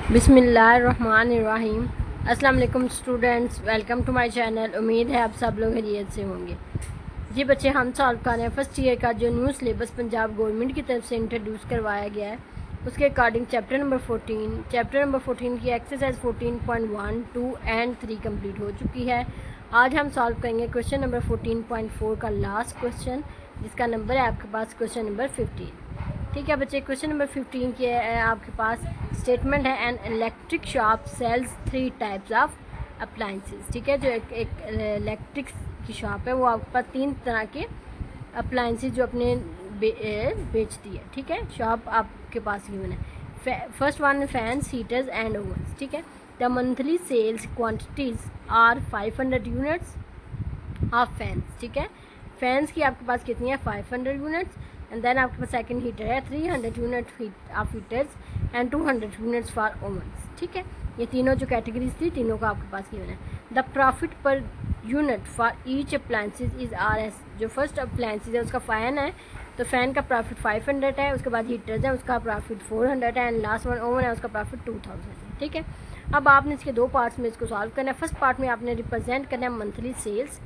बिस्मिल्लाहिर्रहमानिर्रहीम। अस्सलाम वालेकुम students, welcome to my channel. उम्मीद है आप सब लोग खैरियत से होंगे। जी बच्चे, हम सॉल्व कर रहे हैं फर्स्ट ईयर का जो न्यू सिलेबस पंजाब गवर्नमेंट की तरफ से इंट्रोड्यूस करवाया गया है, उसके अकॉर्डिंग चैप्टर नंबर 14 की एक्सरसाइज 14.1, 2 एंड 3 कंप्लीट हो चुकी है। आज हम सॉल्व करेंगे क्वेश्चन नंबर 14.4 का लास्ट क्वेश्चन, जिसका नंबर है आपके पास क्वेश्चन नंबर 15। ठीक है बच्चे, क्वेश्चन नंबर 15 की है आपके पास स्टेटमेंट है, an electric shop sales 3 types of appliances. ठीक है, जो एक इलेक्ट्रिक की शॉप है वो आपके पास 3 तरह के अप्लाइंसेस जो अपने बेचती है। ठीक है, शॉप आपके पास गिवन है। First one fans, heaters and ovens. ठीक है, the monthly sales quantities are 500 units of fans. ठीक है, फैंस की आपके पास कितनी है 500 यूनिट्स। एंड देन आपके पास सेकंड हीटर है 300 unit of heaters and 200 units for ओवन्स। ठीक है, ये तीनों जो कैटेगरीज थी तीनों का आपके पास गिवन है। The profit per unit for each appliances is R S. जो फर्स्ट अप्लायंसेज है उसका फ़ैन है, तो फ़ैन का प्रॉफिट 500 है, उसके बाद हीटर्स है उसका प्रॉफिट 400 है, एंड लास्ट वन ओवन है उसका प्रॉफिट 2000 है। ठीक है, अब आपने इसके दो पार्ट्स में इसको सॉल्व करना है। फर्स्ट पार्ट में आपने रिप्रेजेंट करना है monthly sales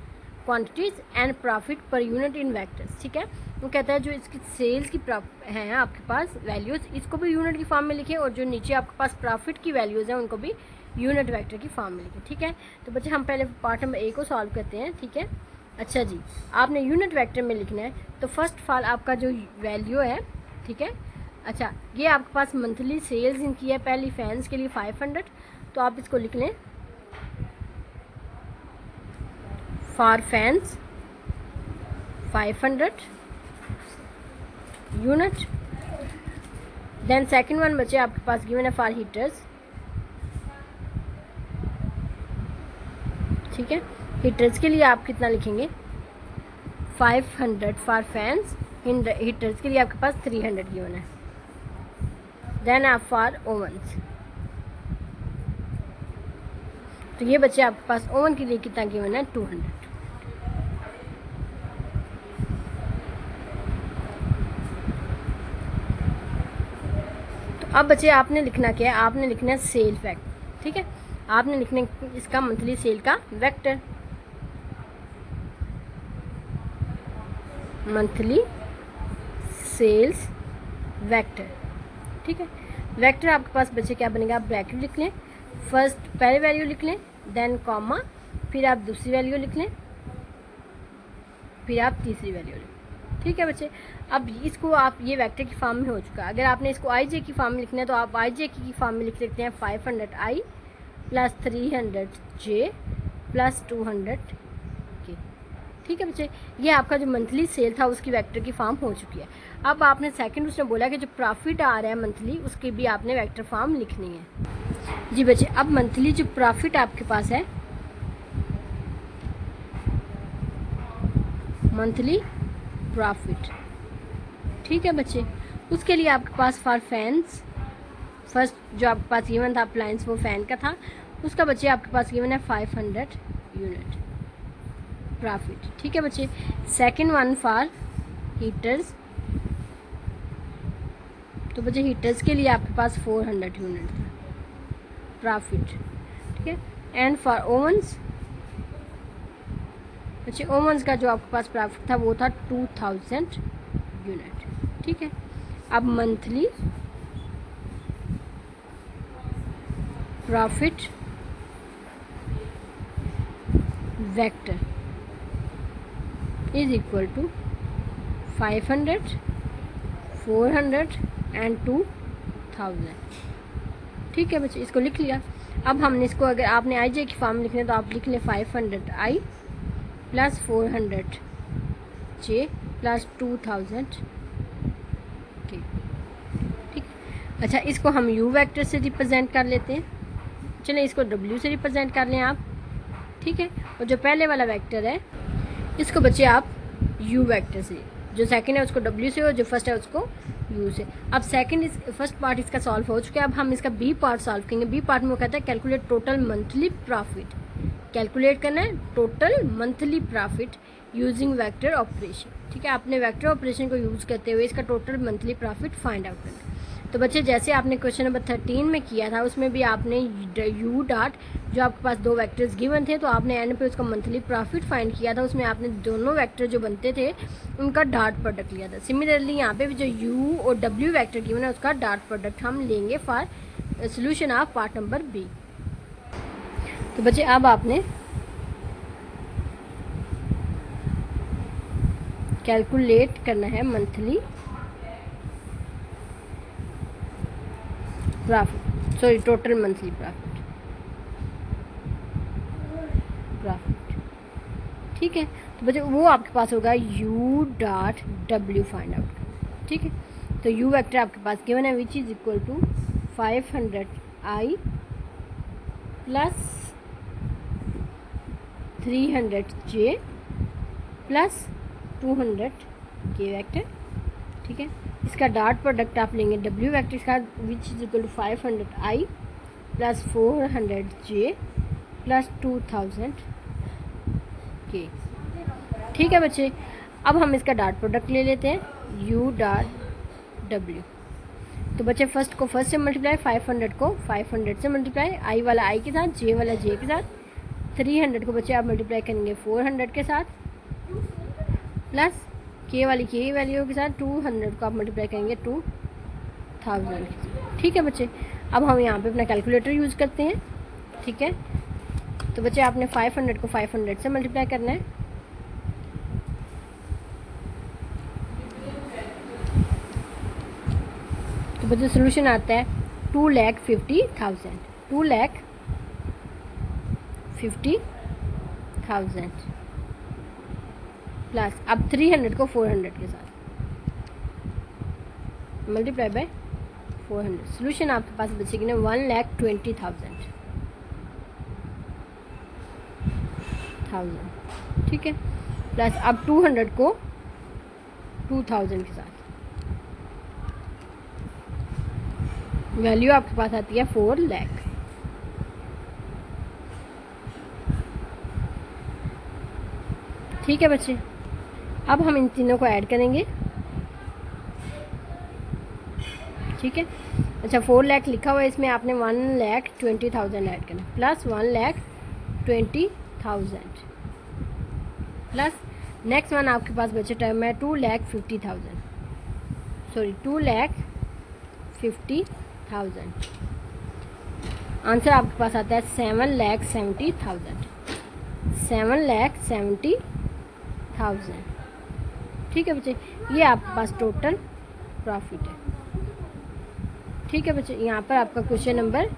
quantities and profit per unit in vectors. ठीक है, वो कहता है जो इसकी सेल्स की हैं आपके पास वैल्यूज़, इसको भी यूनिट की फॉर्म में लिखें, और जो नीचे आपके पास प्रॉफिट की वैल्यूज़ हैं उनको भी यूनिट वेक्टर की फॉर्म में लिखें। ठीक है, तो बच्चे हम पहले पार्ट नंबर 1 को सॉल्व करते हैं। ठीक है, अच्छा जी, आपने यूनिट वेक्टर में लिखना है, तो फर्स्ट ऑफ ऑल आपका जो वैल्यू है, ठीक है, अच्छा ये आपके पास मंथली सेल्स इनकी है पहली फैंस के लिए 500, तो आप इसको लिख लें for fans 500 unit. Then second one बचे आपके पास गिवन है फॉर हीटर्स। ठीक है, हीटर्स के लिए आप कितना लिखेंगे 500 फॉर फैंस, हीटर्स के लिए आपके पास 300 गिवन है। देन आप फॉर ओवंस, तो ये बच्चे आपके पास ओवन के लिए कितना गिवन है 200। अब बच्चे आपने लिखना क्या है, आपने लिखना है सेल फैक्ट। ठीक है, आपने लिखना इसका मंथली सेल का वेक्टर, मंथली सेल्स वेक्टर। ठीक है, वेक्टर आपके पास बच्चे क्या बनेगा, आप ब्रैकेट लिख लें, फर्स्ट पहले वैल्यू लिख लें, देन कॉमा, फिर आप दूसरी वैल्यू लिख लें, फिर आप तीसरी वैल्यू लिख। ठीक है बच्चे, अब इसको आप ये वेक्टर की फॉर्म में हो चुका है। अगर आपने इसको आई जे की फॉर्म में लिखना है तो आप आई जे की फॉर्म में लिख सकते हैं 500 आई प्लस 300 जे प्लस 200 के। ठीक है बच्चे, ये आपका जो मंथली सेल था उसकी वेक्टर की फॉर्म हो चुकी है। अब आपने सेकंड उसने बोला कि जो प्रॉफिट आ रहा है मंथली उसकी भी आपने वेक्टर फॉर्म लिखनी है। जी बच्चे, अब मंथली जो प्रॉफिट आपके पास है, मंथली प्रॉफिट, ठीक है बच्चे, उसके लिए आपके पास फॉर फैंस फर्स्ट जो आपके पास गिवन था अप्लायंस वो फैन का था, उसका बच्चे आपके पास गिवन है 500 यूनिट प्रॉफिट। ठीक है बच्चे, सेकंड वन फॉर हीटर्स, तो बच्चे हीटर्स के लिए आपके पास 400 यूनिट था प्रॉफिट। ठीक है, एंड फॉर ओवंस बच्चे, ओवंस का जो आपके पास प्रॉफिट था वो था 2000 यूनिट। ठीक है, अब monthly profit vector is equal to 500 400 and 2000। ठीक है बच्चे, इसको लिख लिया। अब हमने इसको, अगर आपने आई जे की फॉर्म में लिखना है तो आप लिख लें 500 आई प्लस 400 जे प्लस 2000 के। ठीक, अच्छा इसको हम यू वेक्टर से रिप्रेजेंट कर लेते हैं। चलिए इसको डब्ल्यू से रिप्रेजेंट कर लें आप। ठीक है, और जो पहले वाला वेक्टर है इसको बच्चे आप यू वेक्टर से, जो सेकंड है उसको डब्ल्यू से और जो फर्स्ट है उसको यू से। अब सेकंड इस फर्स्ट पार्ट इसका सॉल्व हो चुका है। अब हम इसका बी पार्ट सॉल्व करेंगे। बी पार्ट में वो कहता है calculate total monthly profit, calculate करना है total monthly profit using vector operation. ठीक है, आपने वेक्टर ऑपरेशन को यूज़ करते हुए इसका total monthly profit find out करना है। तो बच्चे जैसे आपने क्वेश्चन नंबर 13 में किया था, उसमें भी आपने यू डॉट, जो आपके पास दो वेक्टर्स गिवन थे, तो आपने एंड पे उसका मंथली प्रॉफिट फाइंड किया था। उसमें आपने दोनों वेक्टर जो बनते थे उनका डॉट प्रोडक्ट लिया था। सिमिलरली यहाँ पे भी जो यू और डब्ल्यू वेक्टर गिवन है उसका डॉट प्रोडक्ट हम लेंगे for solution of part number B. तो बच्चे अब आपने कैलकुलेट करना है monthly profit, sorry total monthly profit, ठीक है। तो बच्चे वो आपके पास होगा u dot W find out, ठीक है। तो u वेक्टर आपके पास गिवन है which is equal to 500i plus 300j plus 200k vector, ठीक है। इसका डॉट प्रोडक्ट आप लेंगे w वेक्टर का which is equal to 500i plus 400j plus 2000k, ठीक है बच्चे। अब हम इसका डॉट प्रोडक्ट ले लेते हैं u डॉट w। तो बच्चे फर्स्ट को फर्स्ट से मल्टीप्लाई, 500 को 500 से मल्टीप्लाई, i वाला i के साथ, j वाला j के साथ, 300 को बच्चे आप मल्टीप्लाई करेंगे 400 के साथ, प्लस k वाली k वैल्यू के साथ 200 को आप मल्टीप्लाई करेंगे 2000 के साथ, ठीक है बच्चे। अब हम यहाँ पे अपना कैलकुलेटर यूज़ करते हैं, ठीक है। तो बच्चे आपने 500 को 500 से मल्टीप्लाई करना है, तो बच्चे सोल्यूशन आता है 2,50,000, 2,50,000 प्लस अब 300 को 400 के साथ मल्टीप्लाई बाय 400, सोल्यूशन आपके पास बचेगी ना 1,20,000, ठीक है। प्लस अब 200 को 2000 के साथ वैल्यू आपके पास आती है 4 लाख, ठीक है बच्चे। अब हम इन तीनों को ऐड करेंगे, ठीक है। अच्छा 4 लाख लिखा हुआ है, इसमें आपने 1,20,000 ऐड करना, प्लस 1,20,000 प्लस नेक्स्ट वन आपके पास बचे टर्म है 2,50,000, सॉरी 2,50,000। आंसर आपके पास आता है 7,70,000, 7,70,000, ठीक है बच्चे। ये आपके पास टोटल प्रॉफिट है, ठीक है बच्चे। यहाँ पर आपका क्वेश्चन नंबर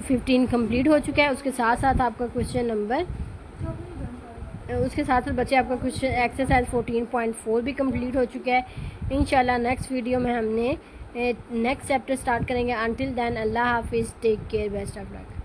15 कंप्लीट हो चुका है। उसके साथ साथ आपका क्वेश्चन नंबर बच्चे आपका क्वेश्चन एक्सरसाइज 14.4 भी कंप्लीट हो चुका है। इंशाल्लाह नेक्स्ट वीडियो में हमने नेक्स्ट चैप्टर स्टार्ट करेंगे। अंटिल देन अल्लाह हाफिज़, take care, best of luck.